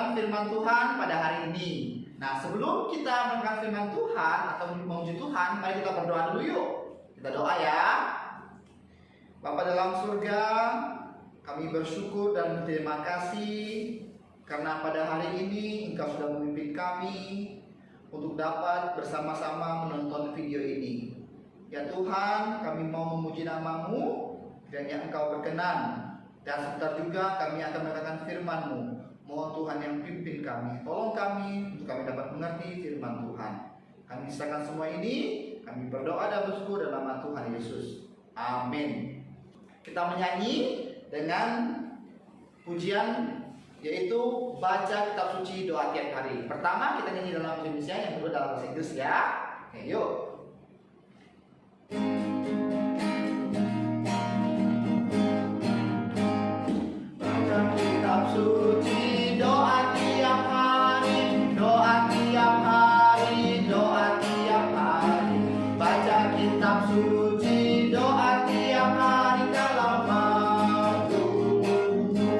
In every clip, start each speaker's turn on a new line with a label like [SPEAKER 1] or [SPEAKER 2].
[SPEAKER 1] Firman Tuhan pada hari ini. Nah, sebelum kita mendengar firman Tuhan atau memuji Tuhan, mari kita berdoa dulu yuk. Kita doa ya. Bapa dalam surga, kami bersyukur dan berterima kasih karena pada hari ini Engkau sudah memimpin kami untuk dapat bersama-sama menonton video ini. Ya Tuhan, kami mau memuji nama-Mu dan yang Engkau berkenan. Dan sebentar juga kami akan mendengarkan firman-Mu. Mohon Tuhan yang pimpin kami, tolong kami untuk kami dapat mengerti firman Tuhan. Kami serahkan semua ini, kami berdoa dan bersyukur dalam nama Tuhan Yesus. Amin. Kita menyanyi dengan pujian yaitu baca kitab suci doa tiap hari. Pertama kita nyanyi dalam bahasa Indonesia, yang kedua dalam bahasa Inggris ya. Oke, yuk. Baca kitab suci doa tiap hari, doa tiap hari, doa tiap hari. Baca kitab suci doa tiap hari kalau mau tunggu,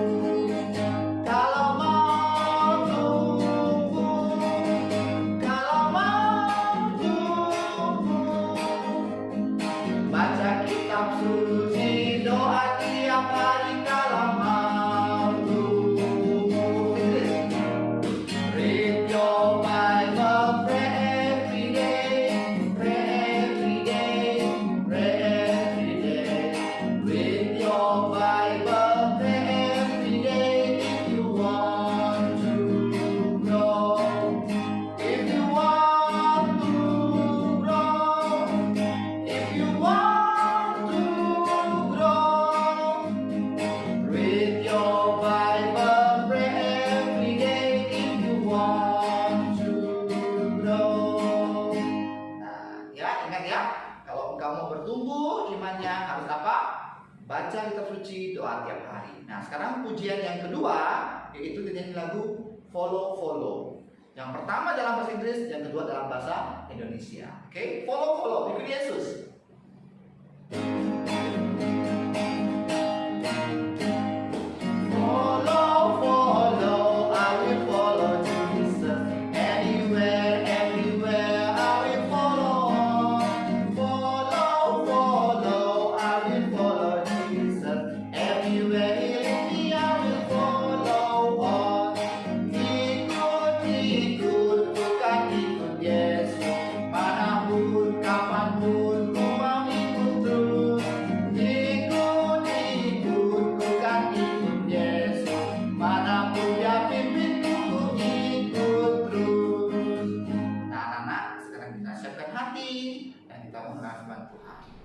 [SPEAKER 1] kalau mau tunggu, kalau mau tunggu. Baca kitab suci doa tiap hari kalau mau. Baca kitab suci doa tiap hari. Nah, sekarang pujian yang kedua yaitu dengan lagu Follow Follow. Yang pertama dalam bahasa Inggris, yang kedua dalam bahasa Indonesia. Oke, Follow Follow, ikut Yesus.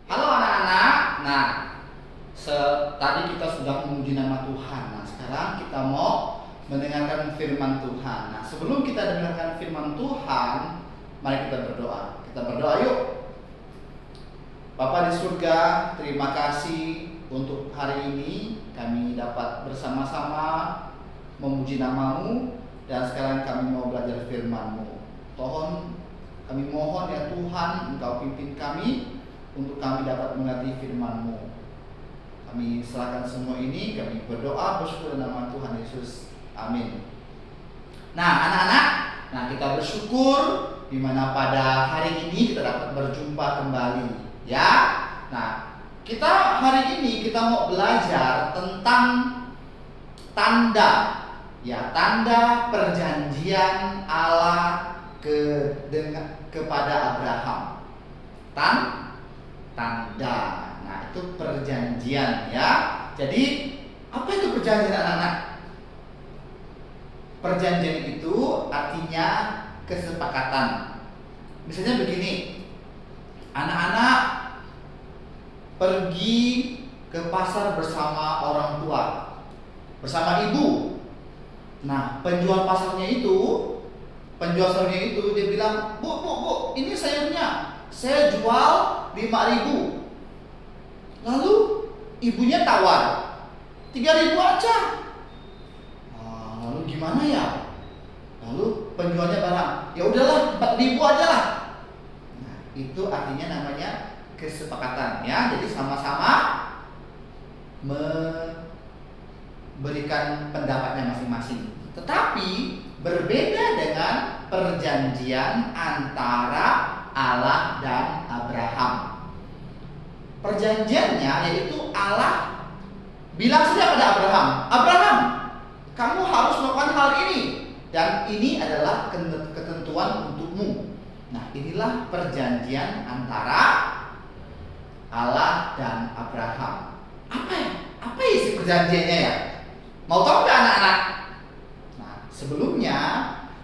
[SPEAKER 1] Halo anak-anak. Nah, tadi kita sudah memuji nama Tuhan. Nah, sekarang kita mau mendengarkan firman Tuhan. Nah, sebelum kita dengarkan firman Tuhan, mari kita berdoa. Kita berdoa yuk. Bapa di surga, terima kasih untuk hari ini kami dapat bersama-sama memuji nama-Mu, dan sekarang kami mau belajar firman-Mu. Kami mohon ya Tuhan, Engkau pimpin kami untuk kami dapat mengerti firman-Mu. Kami serahkan semua ini, kami berdoa bersyukur dalam nama Tuhan Yesus. Amin. Nah anak-anak, kita bersyukur di mana pada hari ini kita dapat berjumpa kembali ya. Nah, kita hari ini kita mau belajar tentang tanda ya, tanda perjanjian Allah kepada Abraham. Tanda. Nah, itu perjanjian ya. Jadi, apa itu perjanjian anak-anak? Perjanjian itu artinya kesepakatan. Misalnya begini, anak-anak pergi ke pasar bersama orang tua, bersama ibu. Nah, penjual sayurnya itu dia bilang, Bu, ini sayurnya saya jual 5.000. Lalu ibunya tawar 3.000 aja. Lalu gimana ya? Lalu penjualnya barang, ya udahlah 4.000 aja lah. Nah, itu artinya namanya kesepakatan ya. Jadi sama-sama memberikan pendapatnya masing-masing. Tetapi berbeda dengan perjanjian antara Allah dan Abraham. Perjanjiannya yaitu Allah bilang saja pada Abraham, Abraham, kamu harus melakukan hal ini dan ini adalah ketentuan untukmu. Nah, inilah perjanjian antara Allah dan Abraham. Apa isi perjanjiannya ya? Mau tahu nggak anak-anak? Nah, sebelumnya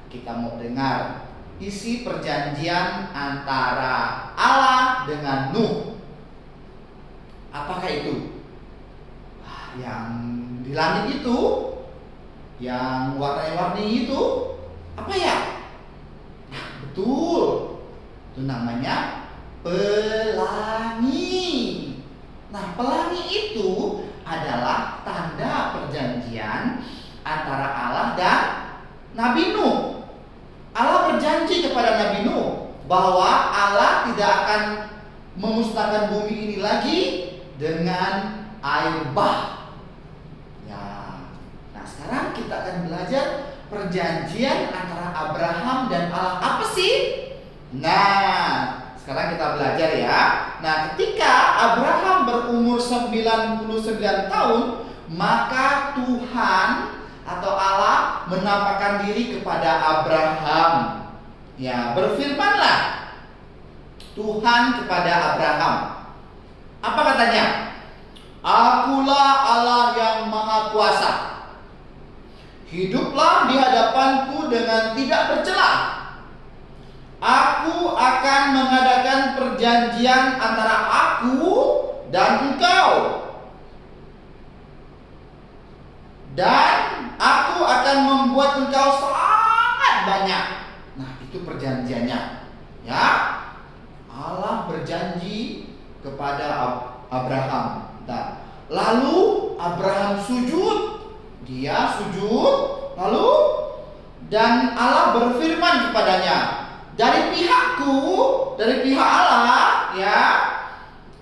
[SPEAKER 1] kita mau dengar isi perjanjian antara Allah dengan Nuh. Apakah itu? Yang di langit itu, yang warna-warni itu, apa ya? Nah, betul. Itu namanya pelangi. Nah, pelangi itu adalah tanda perjanjian antara Allah dan Nabi Nuh. Allah berjanji kepada Nabi Nuh bahwa Allah tidak akan memusnahkan bumi ini lagi dengan air bah. Ya. Nah, sekarang kita akan belajar perjanjian antara Abraham dan Allah. Apa sih? Nah, sekarang kita belajar ya. Nah, ketika Abraham berumur 99 tahun, maka Tuhan atau Allah menampakkan diri kepada Abraham. Ya, berfirmanlah Tuhan kepada Abraham. Apa katanya? Akulah Allah yang Maha Kuasa. Hiduplah di hadapanku dengan tidak bercela. Aku akan mengadakan perjanjian antara aku dan engkau. Dan aku akan membuat engkau sangat banyak. Nah, itu perjanjiannya. Ya. Allah berjanji kepada Abraham. Nah, lalu Abraham sujud. Dia sujud. Lalu dan Allah berfirman kepadanya, dari pihakku, dari pihak Allah, ya,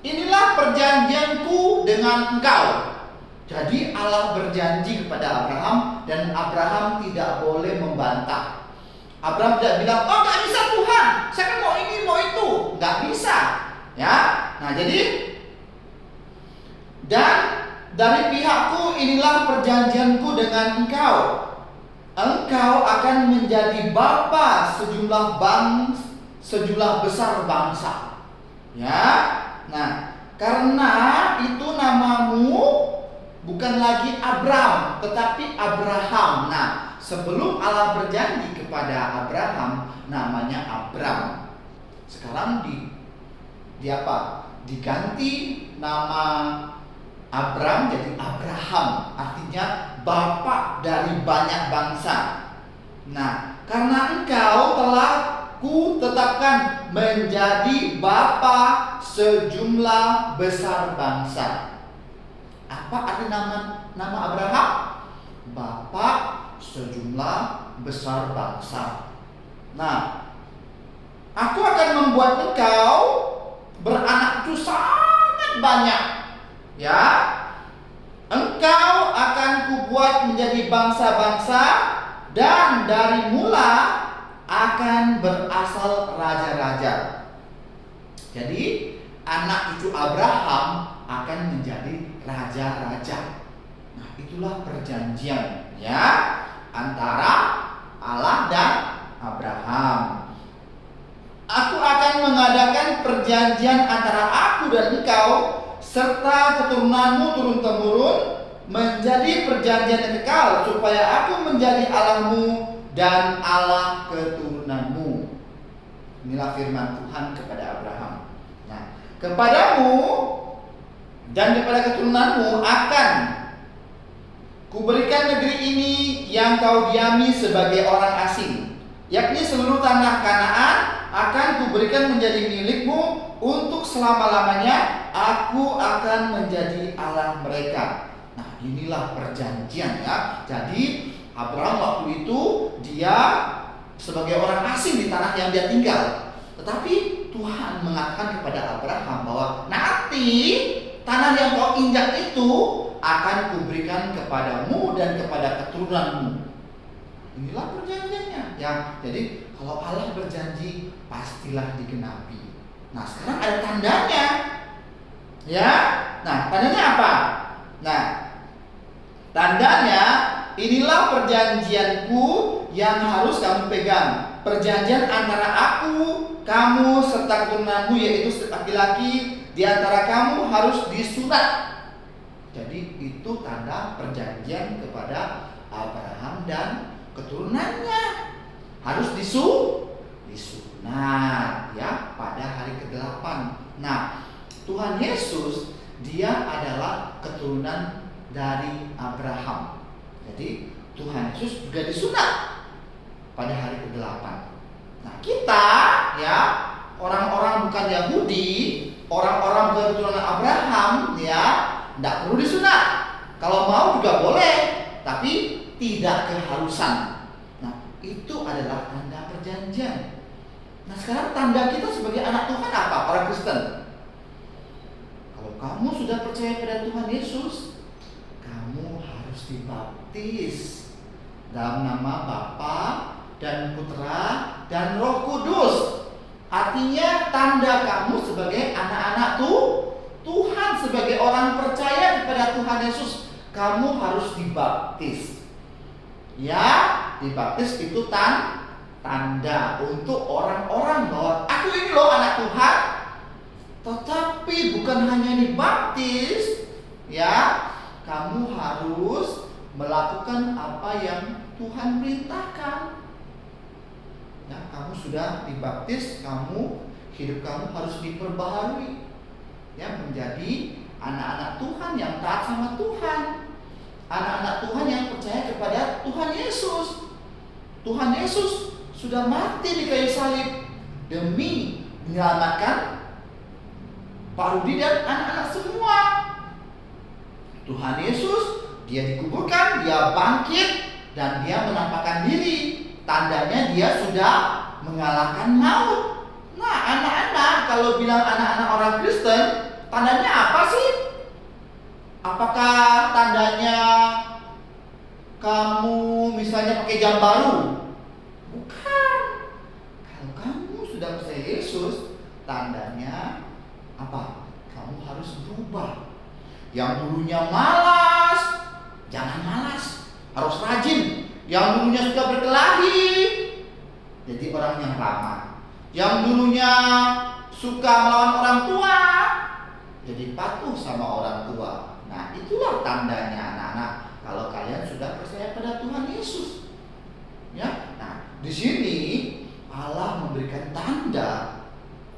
[SPEAKER 1] inilah perjanjianku dengan engkau. Jadi Allah berjanji kepada Abraham dan Abraham tidak boleh membantah. Abraham tidak bilang, oh nggak bisa Tuhan, saya kan mau ini mau itu, nggak bisa, ya. Nah jadi dan dari pihakku inilah perjanjianku dengan engkau. Engkau akan menjadi bapa sejumlah besar bangsa. Ya. Nah, karena itu namamu bukan lagi Abram, tetapi Abraham. Nah, sebelum Allah berjanji kepada Abraham, namanya Abram. Sekarang di apa? Diganti nama Abram jadi Abraham, artinya bapak dari banyak bangsa. Nah, karena engkau telah ku tetapkan menjadi bapa sejumlah besar bangsa. Apa arti nama Abraham? Bapak sejumlah besar bangsa. Nah, aku akan membuat engkau beranak cucu sangat banyak. Ya, engkau akan kubuat menjadi bangsa-bangsa dan dari mula akan berasal raja-raja. Jadi anak cucu Abraham akan menjadi raja-raja. Nah, itulah perjanjian ya antara Allah dan Abraham. Aku akan mengadakan perjanjian antara aku dan engkau serta keturunanmu turun-temurun menjadi perjanjian yang kekal, supaya aku menjadi Allahmu dan Allah keturunanmu. Inilah firman Tuhan kepada Abraham. Nah, kepadamu dan kepada keturunanmu akan Kuberikan negeri ini yang kau diami sebagai orang asing, yakni seluruh tanah Kanaan akan kuberikan menjadi milikmu untuk selama-lamanya. Aku akan menjadi Allah mereka. Nah, inilah perjanjian ya. Jadi Abraham waktu itu dia sebagai orang asing di tanah yang dia tinggal. Tetapi Tuhan mengatakan kepada Abraham bahwa nanti tanah yang kau injak itu akan kuberikan kepadamu dan kepada keturunanmu. Inilah perjanjiannya ya. Jadi kalau Allah berjanji pastilah digenapi. Nah, sekarang ada tandanya. Ya. Nah, tandanya apa? Nah, tandanya inilah perjanjianku yang harus kamu pegang. Perjanjian antara aku, kamu serta keturunanmu, yaitu laki-laki di antara kamu harus disunat. Jadi itu tanda perjanjian kepada Abraham dan keturunannya, harus disunat ya pada hari ke-8. Nah, Tuhan Yesus dia adalah keturunan dari Abraham. Jadi Tuhan Yesus juga disunat pada hari ke-8. Nah, kita ya, orang-orang bukan Yahudi, orang-orang bukan keturunan Abraham ya, tidak perlu disunat. Kalau mau juga boleh, tapi tidak keharusan. Nah, itu adalah tanda perjanjian. Nah, sekarang tanda kita sebagai anak Tuhan apa? Orang Kristen. Kalau kamu sudah percaya pada Tuhan Yesus, kamu harus dibaptis dalam nama Bapa dan Putra dan Roh Kudus. Artinya tanda kamu sebagai anak-anak Tuhan, sebagai orang percaya kepada Tuhan Yesus, kamu harus dibaptis. Ya, dibaptis itu tanda untuk orang-orang bahwa aku ini loh anak Tuhan. Tetapi bukan hanya dibaptis, ya, kamu harus melakukan apa yang Tuhan perintahkan. Ya, kamu sudah dibaptis, hidup kamu harus diperbaharui, ya, menjadi anak-anak Tuhan yang taat sama Tuhan, anak-anak Tuhan yang percaya kepada Tuhan Yesus. Tuhan Yesus sudah mati di kayu salib demi menyelamatkan Pak Rudi dan anak-anak semua. Tuhan Yesus, dia dikuburkan, dia bangkit, dan dia menampakkan diri. Tandanya dia sudah mengalahkan maut. Nah, anak-anak, kalau bilang anak-anak orang Kristen, tandanya apa sih? Apakah tandanya kamu misalnya pakai jam baru? Bukan. Kalau kamu sudah percaya Yesus, tandanya apa? Kamu harus berubah. Yang dulunya malas, jangan malas, harus rajin. Yang dulunya suka berkelahi, jadi orang yang ramah. Yang dulunya suka melawan orang tua, jadi patuh sama orang tua. Nah, itulah tandanya anak-anak kalau kalian sudah percaya pada Tuhan Yesus. Ya. Nah, di sini Allah memberikan tanda,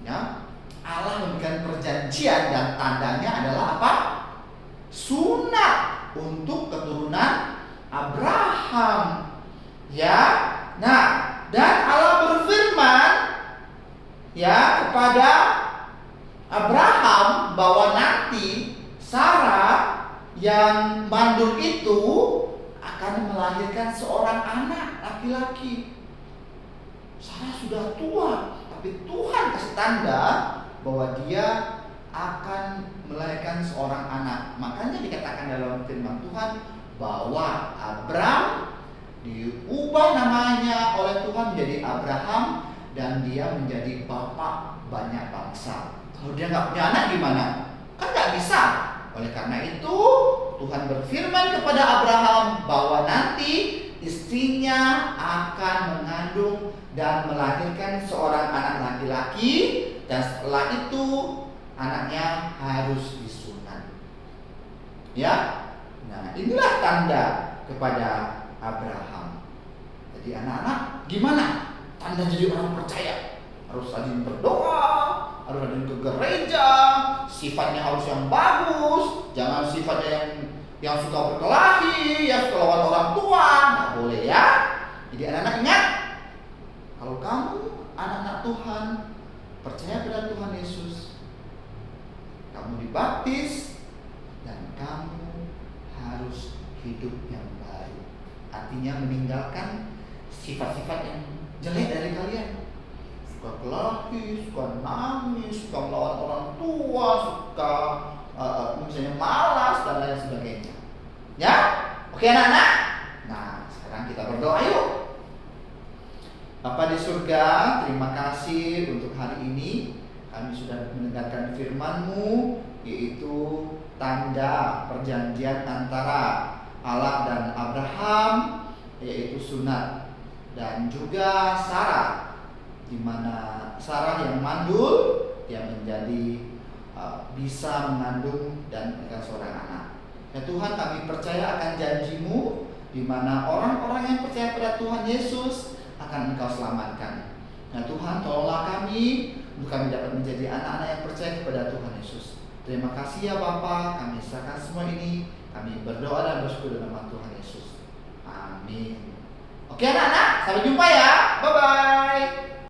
[SPEAKER 1] ya. Allah memberikan perjanjian dan tandanya adalah apa? Sunat untuk keturunan Abraham. Ya. Nah, dan Allah berfirman ya kepada Abraham bahwa nanti Sarah yang mandul itu akan melahirkan seorang anak laki-laki. Sarah sudah tua, tapi Tuhan kasih tanda bahwa dia akan melahirkan seorang anak. Makanya dikatakan dalam firman Tuhan bahwa Abram diubah namanya oleh Tuhan menjadi Abraham dan dia menjadi bapak banyak bangsa. Kalau dia nggak punya anak gimana? Kan nggak bisa. Oleh karena itu Tuhan berfirman kepada Abraham bahwa nanti istrinya akan mengandung dan melahirkan seorang anak laki-laki, dan setelah itu anaknya harus disunat. Ya, nah inilah tanda kepada Abraham. Jadi anak-anak, gimana tanda jadi orang percaya? Harus rajin berdoa, harus rajin ke gereja, sifatnya harus yang bagus, jangan sifatnya yang yang suka berkelahi, yang suka lawan orang tua, nggak boleh ya. Jadi anak-anak ingat, kalau kamu anak-anak Tuhan, percaya pada Tuhan Yesus, kamu dibaptis, dan kamu harus hidup yang baru. Artinya meninggalkan sifat-sifat yang jelek dari kalian. Suka kelahi, suka nangis, suka melawan orang tua, suka misalnya malas dan lain sebagainya. Ya, oke anak-anak. Nah, sekarang kita berdoa yuk. Bapa di surga, terima kasih untuk hari ini. Kami sudah mendengarkan firman-Mu, yaitu tanda perjanjian antara Allah dan Abraham, yaitu sunat, dan juga Sarah, di mana Sarah yang mandul, yang menjadi bisa mengandung dan menikah seorang anak. Ya Tuhan, kami percaya akan janji-Mu, di mana orang-orang yang percaya pada Tuhan Yesus akan Engkau selamatkan. Nah Tuhan, tolonglah kami untuk kami dapat menjadi anak-anak yang percaya kepada Tuhan Yesus. Terima kasih ya Bapa, kami serahkan semua ini. Kami berdoa dan bersyukur dalam nama Tuhan Yesus. Amin. Oke anak-anak, sampai jumpa ya. Bye-bye.